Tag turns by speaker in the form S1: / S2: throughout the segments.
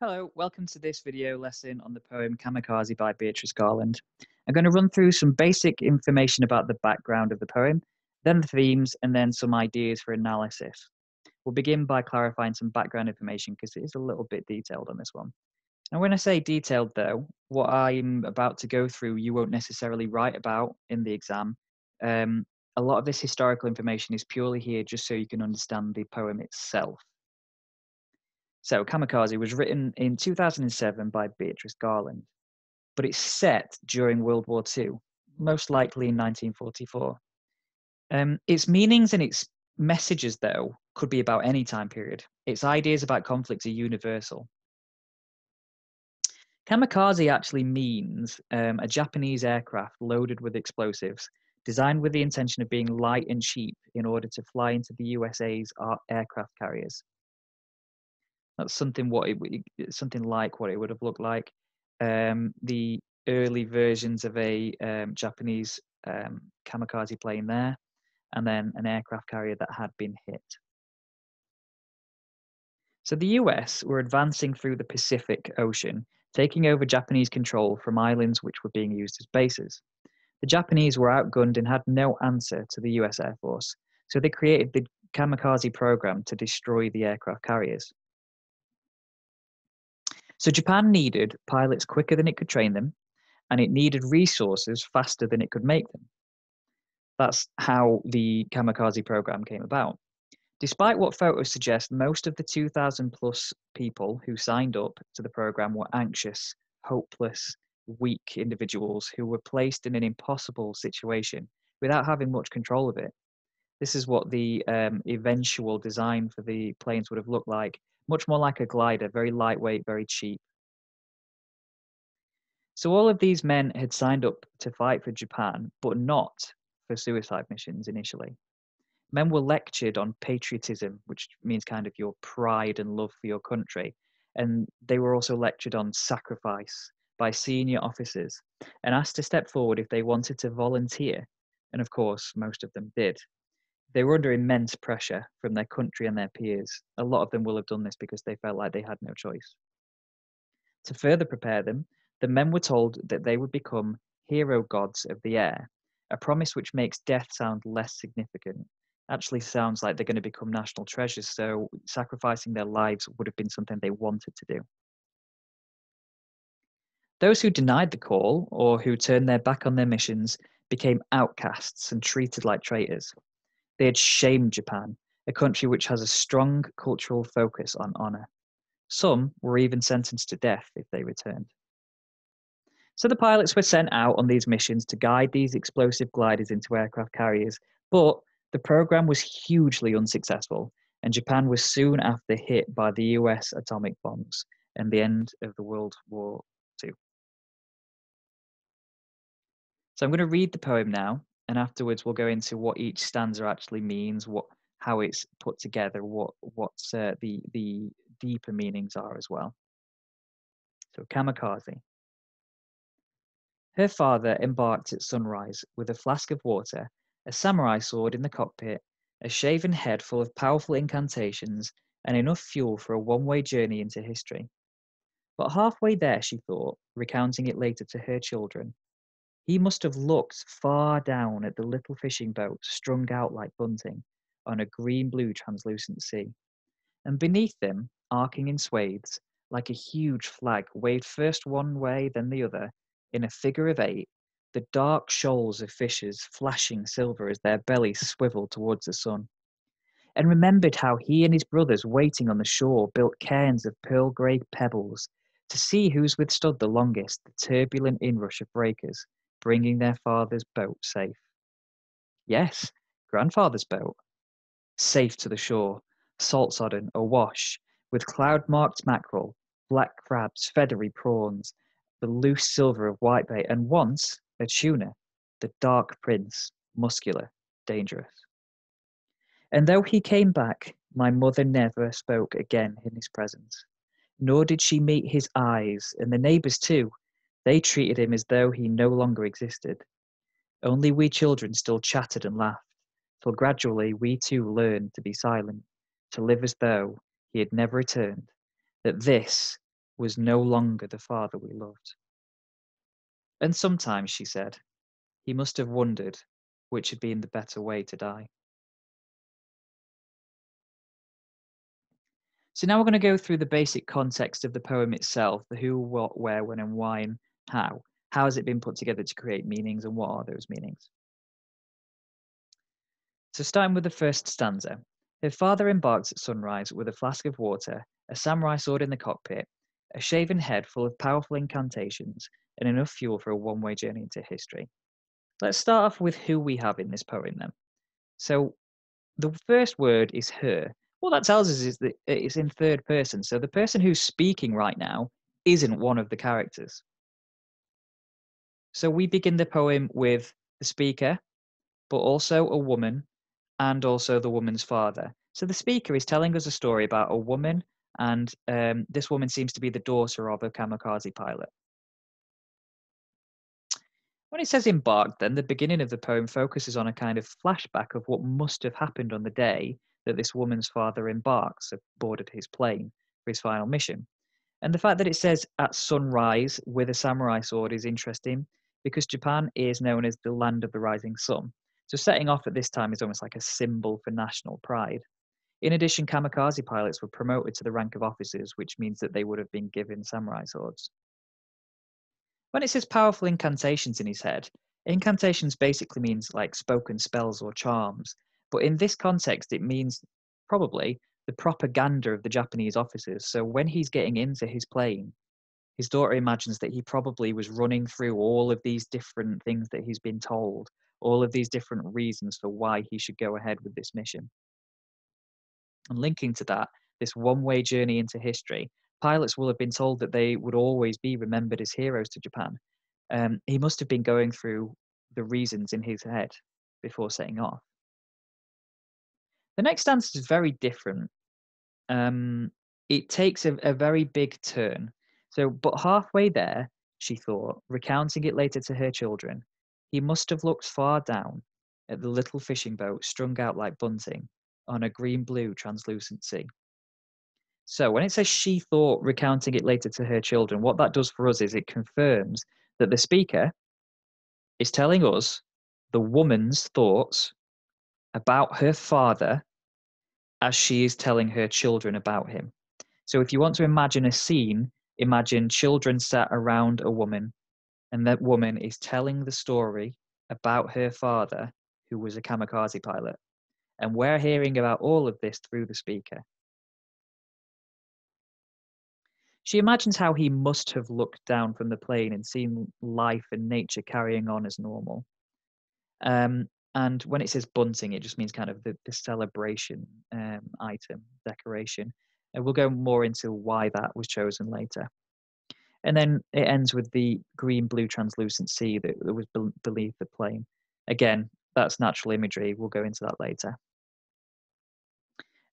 S1: Hello, welcome to this video lesson on the poem Kamikaze by Beatrice Garland. I'm going to run through some basic information about the background of the poem, then the themes, and then some ideas for analysis. We'll begin by clarifying some background information because it is a little bit detailed on this one. And when I say detailed though, what I'm about to go through you won't necessarily write about in the exam. A lot of this historical information is purely here just so you can understand the poem itself. So, Kamikaze was written in 2007 by Beatrice Garland, but it's set during World War II, most likely in 1944. Its meanings and its messages, though, could be about any time period. Its ideas about conflict are universal. Kamikaze actually means a Japanese aircraft loaded with explosives, designed with the intention of being light and cheap in order to fly into the USA's aircraft carriers. That's something something like what it would have looked like. The early versions of a Japanese kamikaze plane there, and then an aircraft carrier that had been hit. So the US were advancing through the Pacific Ocean, taking over Japanese control from islands which were being used as bases. The Japanese were outgunned and had no answer to the US Air Force, so they created the Kamikaze program to destroy the aircraft carriers. So Japan needed pilots quicker than it could train them, and it needed resources faster than it could make them. That's how the Kamikaze program came about. Despite what photos suggest, most of the 2,000 plus people who signed up to the program were anxious, hopeless, weak individuals who were placed in an impossible situation without having much control of it. This is what the eventual design for the planes would have looked like. Much more like a glider, very lightweight, very cheap. So all of these men had signed up to fight for Japan, but not for suicide missions initially. Men were lectured on patriotism, which means kind of your pride and love for your country. And they were also lectured on sacrifice by senior officers and asked to step forward if they wanted to volunteer. And of course, most of them did. They were under immense pressure from their country and their peers. A lot of them will have done this because they felt like they had no choice. To further prepare them, the men were told that they would become hero gods of the air, a promise which makes death sound less significant. Actually sounds like they're going to become national treasures, so sacrificing their lives would have been something they wanted to do. Those who denied the call or who turned their back on their missions became outcasts and treated like traitors. They had shamed Japan, a country which has a strong cultural focus on honor. Some were even sentenced to death if they returned. So the pilots were sent out on these missions to guide these explosive gliders into aircraft carriers, but the program was hugely unsuccessful, and Japan was soon after hit by the US atomic bombs and the end of the World War II. So I'm going to read the poem now, and afterwards we'll go into what each stanza actually means, how it's put together, what the deeper meanings are as well. So Kamikaze. Her father embarked at sunrise with a flask of water, a samurai sword in the cockpit, a shaven head full of powerful incantations, and enough fuel for a one-way journey into history. But halfway there, she thought, recounting it later to her children, he must have looked far down at the little fishing boat strung out like bunting on a green-blue translucent sea. And beneath them, arcing in swathes, like a huge flag waved first one way, then the other, in a figure of 8, the dark shoals of fishes flashing silver as their bellies swiveled towards the sun. And remembered how he and his brothers waiting on the shore built cairns of pearl grey pebbles to see who's withstood the longest the turbulent inrush of breakers, bringing their father's boat safe. Yes, grandfather's boat. Safe to the shore, salt-sodden, awash, with cloud-marked mackerel, black crabs, feathery prawns, the loose silver of whitebait, and once a tuna, the dark prince, muscular, dangerous. And though he came back, my mother never spoke again in his presence, nor did she meet his eyes, and the neighbours too. They treated him as though he no longer existed. Only we children still chattered and laughed, till gradually we too learned to be silent, to live as though he had never returned, that this was no longer the father we loved. And sometimes, she said, he must have wondered which had been the better way to die. So now we're going to go through the basic context of the poem itself, the who, what, where, when, and why, and how. How has it been put together to create meanings, and what are those meanings? So starting with the first stanza. Her father embarks at sunrise with a flask of water, a samurai sword in the cockpit, a shaven head full of powerful incantations, and enough fuel for a one-way journey into history. Let's start off with who we have in this poem then. So the first word is her. What that tells us is that it's in third person. So the person who's speaking right now isn't one of the characters. So we begin the poem with the speaker, but also a woman, and also the woman's father. So the speaker is telling us a story about a woman, and this woman seems to be the daughter of a kamikaze pilot. When it says embarked, then the beginning of the poem focuses on a kind of flashback of what must have happened on the day that this woman's father embarks aboard his plane for his final mission. And the fact that it says at sunrise with a samurai sword is interesting because Japan is known as the land of the rising sun. So setting off at this time is almost like a symbol for national pride. In addition, kamikaze pilots were promoted to the rank of officers, which means that they would have been given samurai swords. When it says powerful incantations in his head, incantations basically means like spoken spells or charms. But in this context, it means probably the propaganda of the Japanese officers. So when he's getting into his plane, his daughter imagines that he probably was running through all of these different things that he's been told, all of these different reasons for why he should go ahead with this mission. And linking to that, this one-way journey into history, pilots will have been told that they would always be remembered as heroes to Japan. He must have been going through the reasons in his head before setting off. The next answer is very different. It takes a very big turn. So, but halfway there, she thought, recounting it later to her children, he must have looked far down at the little fishing boat strung out like bunting on a green-blue translucent sea. So when it says she thought, recounting it later to her children, what that does for us is it confirms that the speaker is telling us the woman's thoughts about her father as she is telling her children about him. So if you want to imagine a scene, imagine children sat around a woman, and that woman is telling the story about her father, who was a kamikaze pilot. And we're hearing about all of this through the speaker. She imagines how he must have looked down from the plane and seen life and nature carrying on as normal. And when it says bunting, it just means kind of the celebration item, decoration. And we'll go more into why that was chosen later. And then it ends with the green-blue translucent sea that was beneath the plane. Again, that's natural imagery. We'll go into that later.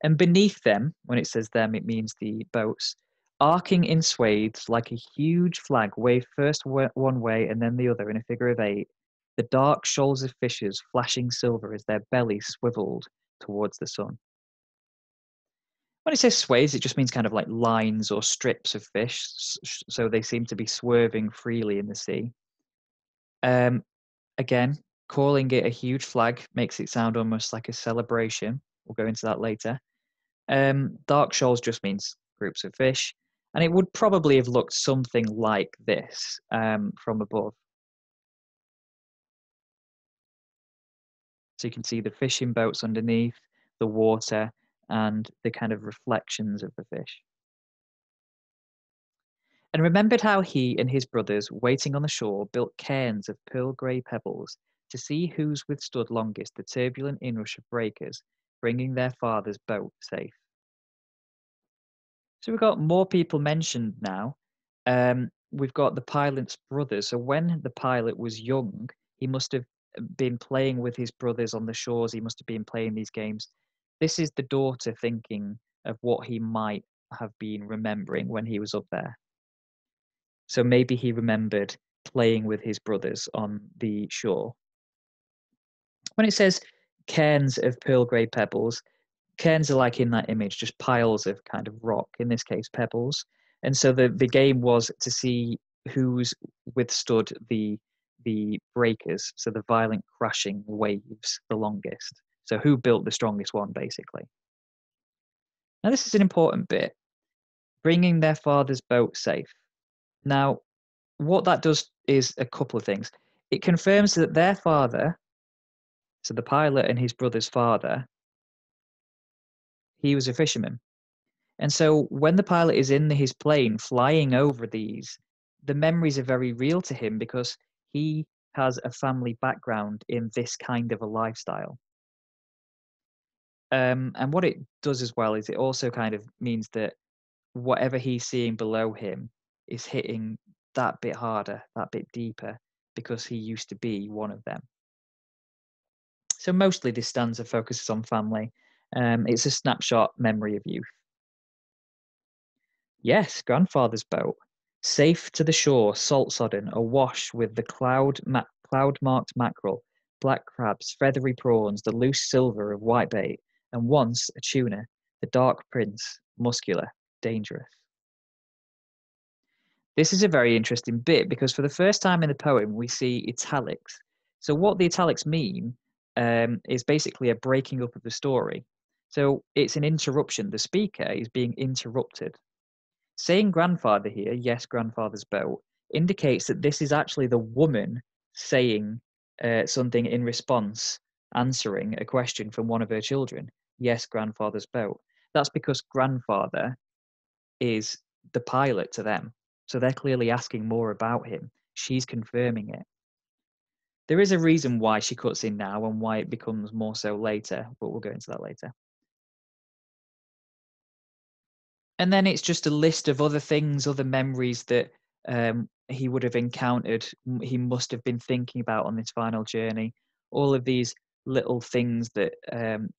S1: And beneath them, when it says them, it means the boats, arcing in swathes like a huge flag waved first one way and then the other in a figure of eight, the dark shoals of fishes flashing silver as their bellies swiveled towards the sun. When it says swathes, it just means kind of like lines or strips of fish, so they seem to be swerving freely in the sea. Again, calling it a huge flag makes it sound almost like a celebration. We'll go into that later. Dark shoals just means groups of fish, and it would probably have looked something like this from above. So you can see the fishing boats underneath, the water, and the kind of reflections of the fish. And remembered how he and his brothers, waiting on the shore, built cairns of pearl grey pebbles to see whose withstood longest the turbulent inrush of breakers, bringing their father's boat safe. So we've got more people mentioned now. We've got the pilot's brothers. So when the pilot was young, he must have been playing with his brothers on the shores. He must have been playing these games. This is the daughter thinking of what he might have been remembering when he was up there. So maybe he remembered playing with his brothers on the shore. When it says cairns of pearl grey pebbles, cairns are like in that image, just piles of kind of rock, in this case, pebbles. And so the game was to see who's withstood the breakers, so the violent crashing waves, the longest. So who built the strongest one, basically. Now this is an important bit, bringing their father's boat safe. Now, what that does is a couple of things. It confirms that their father, so the pilot and his brother's father, he was a fisherman. And so when the pilot is in his plane flying over these, the memories are very real to him because he has a family background in this kind of a lifestyle. And what it does as well is it also kind of means that whatever he's seeing below him is hitting that bit harder, that bit deeper, because he used to be one of them. So mostly this stanza focuses on family. It's a snapshot memory of youth. Yes, grandfather's boat, safe to the shore, salt-sodden, awash with the cloud-marked mackerel, black crabs, feathery prawns, the loose silver of whitebait, and once a tuna, the dark prince, muscular, dangerous. This is a very interesting bit because for the first time in the poem, we see italics. So what the italics mean is basically a breaking up of the story. So it's an interruption. The speaker is being interrupted. Saying grandfather here, yes, grandfather's boat, indicates that this is actually the woman saying something in response, answering a question from one of her children. Yes, grandfather's boat. That's because grandfather is the pilot to them. So they're clearly asking more about him. She's confirming it. There is a reason why she cuts in now and why it becomes more so later, but we'll go into that later. And then it's just a list of other things, other memories that he would have encountered, he must have been thinking about on this final journey. All of these little things that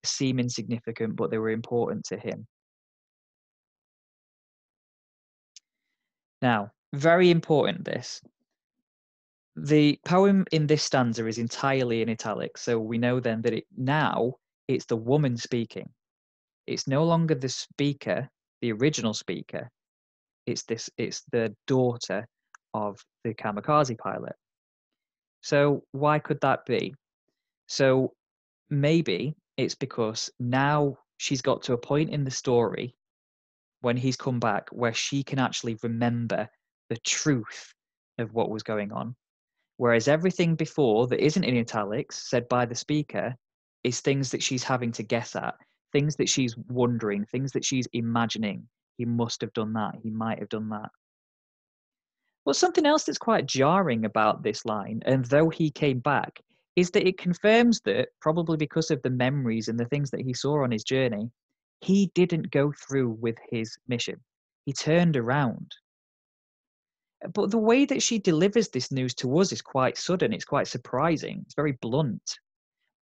S1: seem insignificant, but they were important to him. Now, very important this. The poem in this stanza is entirely in italics, so we know then that now it's the woman speaking. It's no longer the speaker, the original speaker. It's the daughter of the Kamikaze pilot. So why could that be? So maybe it's because now she's got to a point in the story when he's come back where she can actually remember the truth of what was going on. Whereas everything before that isn't in italics, said by the speaker, is things that she's having to guess at, things that she's wondering, things that she's imagining. He must have done that. He might have done that. Well, something else that's quite jarring about this line, and though he came back, is that it confirms that, probably because of the memories and the things that he saw on his journey, he didn't go through with his mission. He turned around. But the way that she delivers this news to us is quite sudden. It's quite surprising. It's very blunt.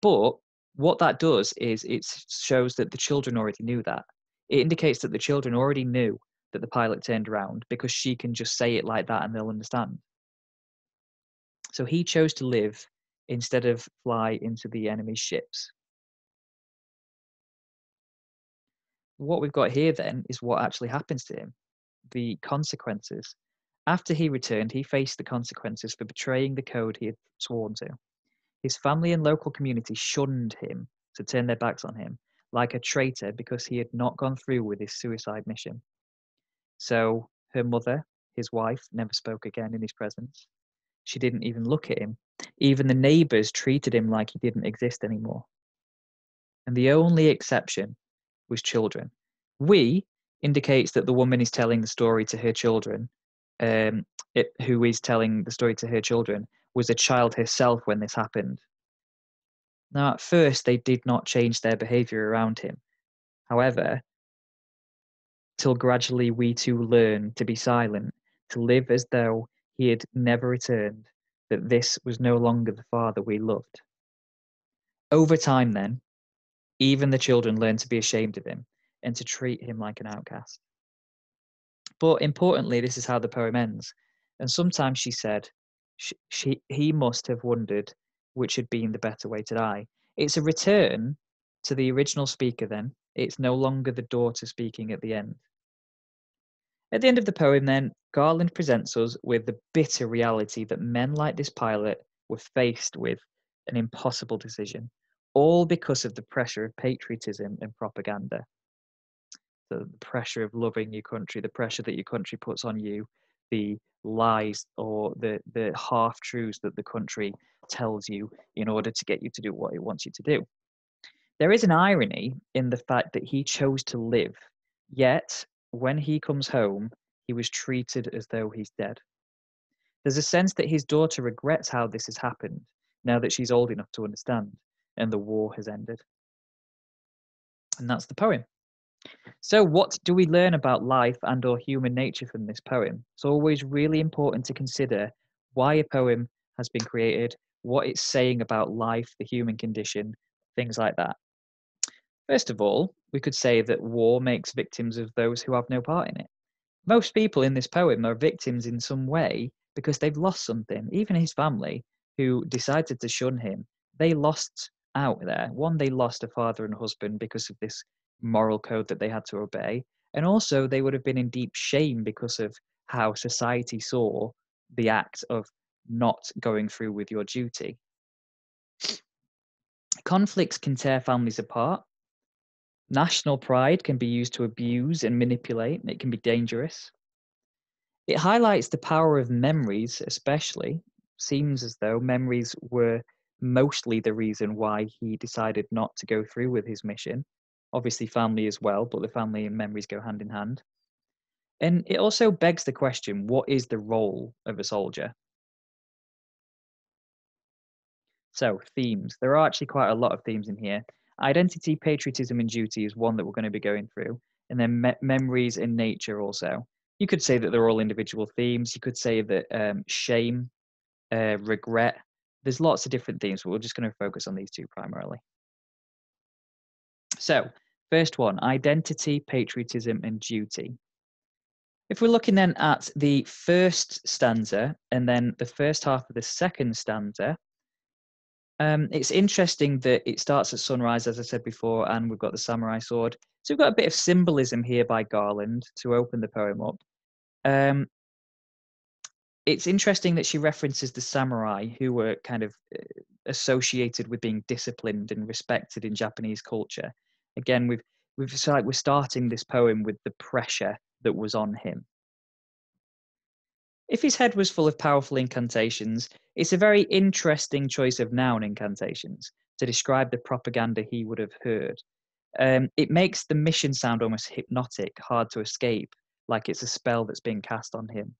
S1: But what that does is it shows that the children already knew that. It indicates that the children already knew that the pilot turned around because she can just say it like that and they'll understand. So he chose to live instead of fly into the enemy's ships. What we've got here then is what actually happens to him, the consequences. After he returned, he faced the consequences for betraying the code he had sworn to. His family and local community shunned him to turn their backs on him, like a traitor because he had not gone through with his suicide mission. So her mother, his wife, never spoke again in his presence. She didn't even look at him. Even the neighbors treated him like he didn't exist anymore. And the only exception was children. We indicates that the woman is telling the story to her children. Who is telling the story to her children was a child herself when this happened. Now, at first, they did not change their behavior around him. However, till gradually we too learn to be silent, to live as though he had never returned, that this was no longer the father we loved. Over time, then, even the children learned to be ashamed of him and to treat him like an outcast. But importantly, this is how the poem ends. And sometimes she said, he must have wondered which had been the better way to die. It's a return to the original speaker then. It's no longer the daughter speaking at the end. At the end of the poem, then, Garland presents us with the bitter reality that men like this pilot were faced with an impossible decision, all because of the pressure of patriotism and propaganda. The pressure of loving your country, the pressure that your country puts on you, the lies or the half truths that the country tells you in order to get you to do what it wants you to do. There is an irony in the fact that he chose to live, yet when he comes home, he was treated as though he's dead. There's a sense that his daughter regrets how this has happened now that she's old enough to understand and the war has ended. And that's the poem. So what do we learn about life and or human nature from this poem? It's always really important to consider why a poem has been created, what it's saying about life, the human condition, things like that. First of all, we could say that war makes victims of those who have no part in it. Most people in this poem are victims in some way because they've lost something. Even his family, who decided to shun him, they lost out there. One, they lost a father and husband because of this moral code that they had to obey. And also, they would have been in deep shame because of how society saw the act of not going through with your duty. Conflicts can tear families apart. National pride can be used to abuse and manipulate. It can be dangerous. It highlights the power of memories, especially. Seems as though memories were mostly the reason why he decided not to go through with his mission. Obviously, family as well, but the family and memories go hand in hand. And it also begs the question, what is the role of a soldier? So, themes. There are actually quite a lot of themes in here. Identity, patriotism, and duty is one that we're going to be going through. And then memories and nature also. You could say that they're all individual themes. You could say that shame, regret. There's lots of different themes, but we're just going to focus on these two primarily. So, first one, identity, patriotism, and duty. If we're looking then at the first stanza and then the first half of the second stanza, it's interesting that it starts at sunrise, as I said before, and we've got the samurai sword. So we've got a bit of symbolism here by Garland to open the poem up. It's interesting that she references the samurai who were kind of associated with being disciplined and respected in Japanese culture. Again, we're starting this poem with the pressure that was on him. If his head was full of powerful incantations, it's a very interesting choice of noun incantations to describe the propaganda he would have heard. It makes the mission sound almost hypnotic, hard to escape, like it's a spell that's being cast on him.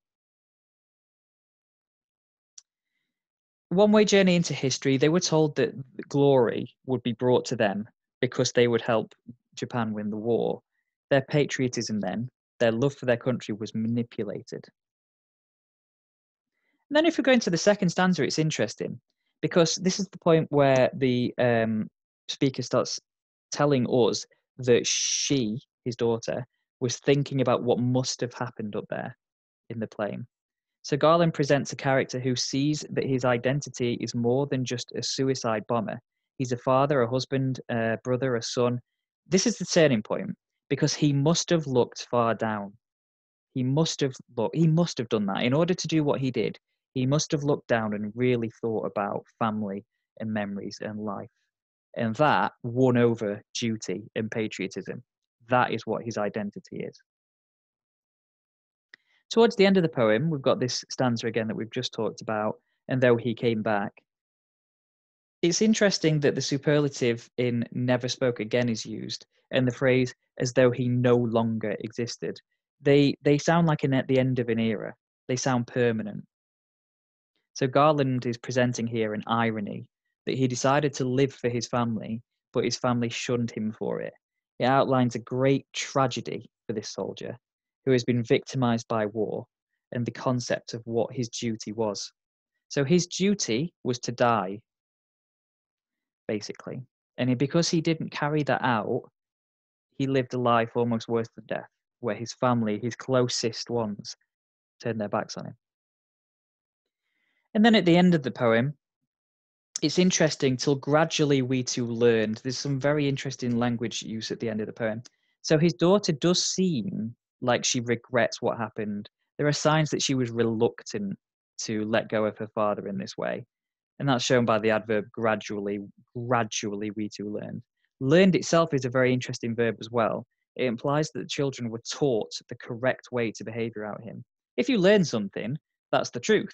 S1: One-way journey into history, they were told that glory would be brought to them because they would help Japan win the war. Their patriotism then, their love for their country was manipulated. And then if we go into the second stanza, it's interesting because this is the point where the speaker starts telling us that she, his daughter, was thinking about what must have happened up there in the plane. So Garland presents a character who sees that his identity is more than just a suicide bomber. He's a father, a husband, a brother, a son. This is the turning point because he must have looked far down. He must have done that. In order to do what he did, he must have looked down and really thought about family and memories and life. And that won over duty and patriotism. That is what his identity is. Towards the end of the poem, we've got this stanza again that we've just talked about, and though he came back. It's interesting that the superlative in never spoke again is used, and the phrase as though he no longer existed. They sound like at the end of an era. They sound permanent. So Garland is presenting here an irony that he decided to live for his family, but his family shunned him for it. It outlines a great tragedy for this soldier who has been victimized by war and the concept of what his duty was. So his duty was to die, basically. And because he didn't carry that out, he lived a life almost worse than death, where his family, his closest ones, turned their backs on him. And then at the end of the poem, it's interesting till gradually we too learned. There's some very interesting language use at the end of the poem. So his daughter does seem like she regrets what happened. There are signs that she was reluctant to let go of her father in this way. And that's shown by the adverb gradually. Gradually, we too learned. Learned itself is a very interesting verb as well. It implies that the children were taught the correct way to behave around him. If you learn something, that's the truth.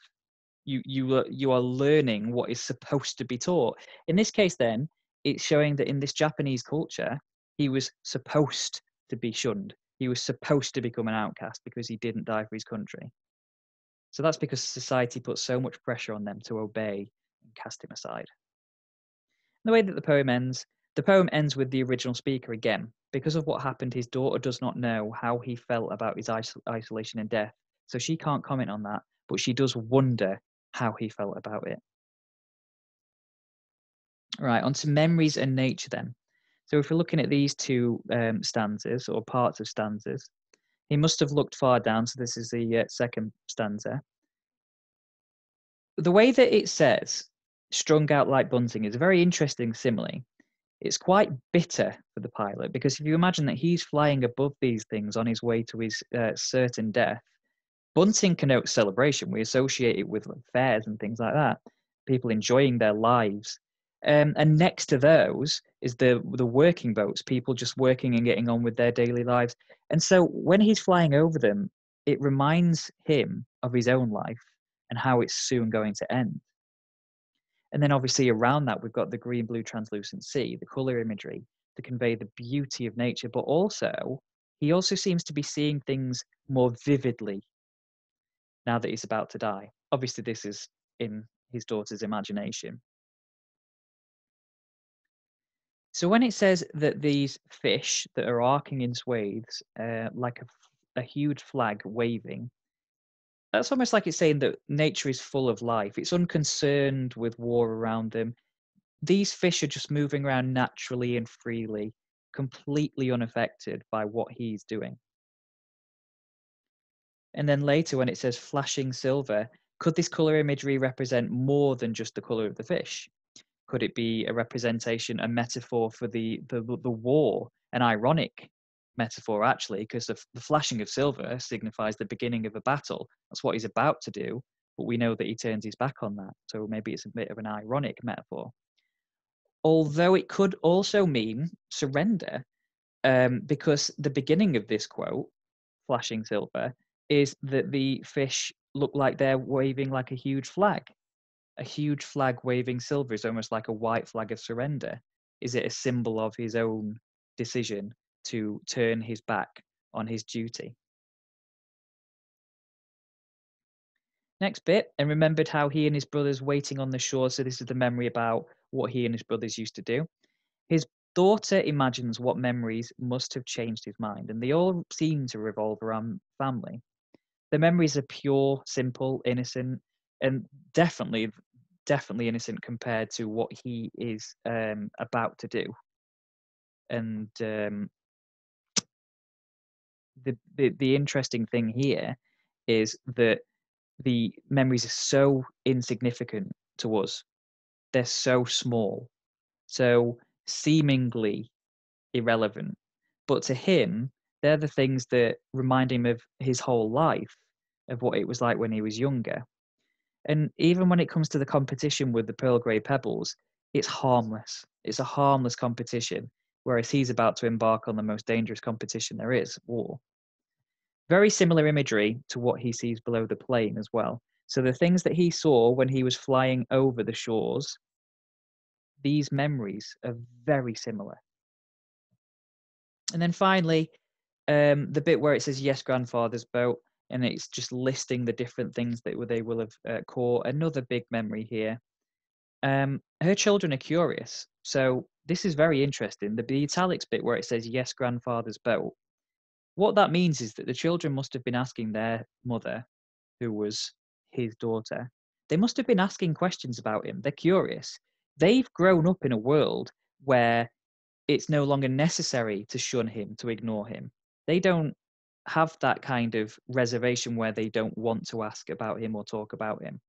S1: You are learning what is supposed to be taught. In this case, then, it's showing that in this Japanese culture, he was supposed to be shunned. He was supposed to become an outcast because he didn't die for his country. So that's because society put so much pressure on them to obey and cast him aside. The way that the poem ends with the original speaker again. Because of what happened, his daughter does not know how he felt about his isolation and death, so she can't comment on that, but she does wonder how he felt about it. Right, on to memories and nature then. So if we're looking at these two stanzas or parts of stanzas, he must have looked far down, so this is the second stanza. The way that it says, strung out like bunting, is a very interesting simile. It's quite bitter for the pilot because if you imagine that he's flying above these things on his way to his certain death, bunting connotes celebration. We associate it with fairs and things like that, people enjoying their lives. And next to those is the working boats, people just working and getting on with their daily lives. And so when he's flying over them, it reminds him of his own life and how it's soon going to end. And then obviously around that, we've got the green, blue, translucent sea, the color imagery to convey the beauty of nature, but also he also seems to be seeing things more vividly now that he's about to die. Obviously, this is in his daughter's imagination. So when it says that these fish that are arcing in swathes, like a huge flag waving, that's almost like it's saying that nature is full of life. It's unconcerned with war around them. These fish are just moving around naturally and freely, completely unaffected by what he's doing. And then later, when it says flashing silver, could this color imagery represent more than just the color of the fish? Could it be a representation, a metaphor for the war, an ironic metaphor actually, because the flashing of silver signifies the beginning of a battle. That's what he's about to do, but we know that he turns his back on that. So maybe it's a bit of an ironic metaphor. Although it could also mean surrender, because the beginning of this quote, flashing silver, is that the fish look like they're waving like a huge flag. A huge flag waving silver is almost like a white flag of surrender. Is it a symbol of his own decision to turn his back on his duty? Next bit, and remembered how he and his brothers waiting on the shore. So this is the memory about what he and his brothers used to do. His daughter imagines what memories must have changed his mind, and they all seem to revolve around family. The memories are pure, simple, innocent, and definitely innocent compared to what he is about to do. And the interesting thing here is that the memories are so insignificant to us. They're so small, so seemingly irrelevant. But to him, they're the things that remind him of his whole life, of what it was like when he was younger. And even when it comes to the competition with the pearl grey pebbles, it's harmless. It's a harmless competition, whereas he's about to embark on the most dangerous competition there is, war. Very similar imagery to what he sees below the plane as well. So the things that he saw when he was flying over the shores, these memories are very similar. And then finally, the bit where it says, yes, grandfather's boat, and it's just listing the different things that they will have caught. Another big memory here. Her children are curious. So this is very interesting. The italics bit where it says, yes, grandfather's boat. What that means is that the children must have been asking their mother, who was his daughter, they must have been asking questions about him. They're curious. They've grown up in a world where it's no longer necessary to shun him, to ignore him. They don't have that kind of reservation where they don't want to ask about him or talk about him.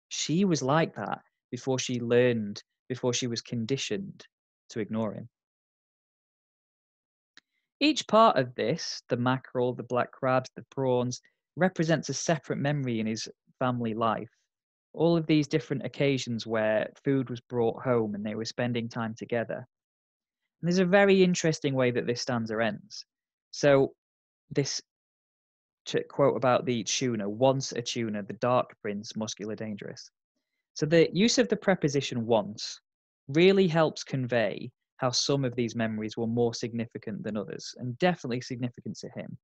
S1: She was like that before she learned, before she was conditioned to ignore him. Each part of this, the mackerel, the black crabs, the prawns, represents a separate memory in his family life. All of these different occasions where food was brought home and they were spending time together. And there's a very interesting way that this stanza ends. So, this quote about the tuna, once a tuna, the dark prince, muscular, dangerous. So, the use of the preposition once really helps convey how some of these memories were more significant than others, and definitely significant to him.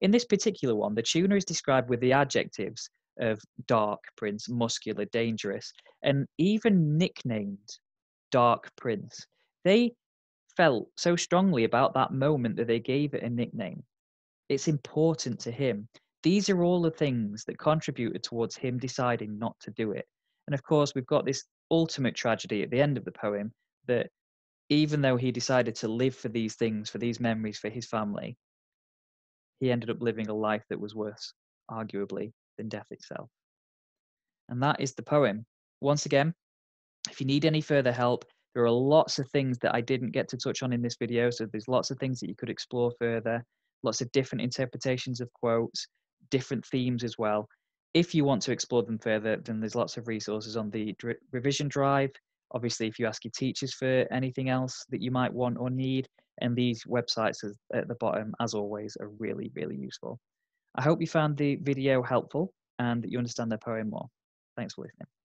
S1: In this particular one, the tuna is described with the adjectives of dark prince, muscular, dangerous, and even nicknamed Dark Prince. They felt so strongly about that moment that they gave it a nickname. It's important to him. These are all the things that contributed towards him deciding not to do it. And of course, we've got this ultimate tragedy at the end of the poem that even though he decided to live for these things, for these memories, for his family, he ended up living a life that was worse, arguably, than death itself. And that is the poem. Once again, if you need any further help, there are lots of things that I didn't get to touch on in this video. So there's lots of things that you could explore further, lots of different interpretations of quotes, different themes as well. If you want to explore them further, then there's lots of resources on the revision drive. Obviously, if you ask your teachers for anything else that you might want or need, and these websites at the bottom, as always, are really, really useful. I hope you found the video helpful and that you understand the poem more. Thanks for listening.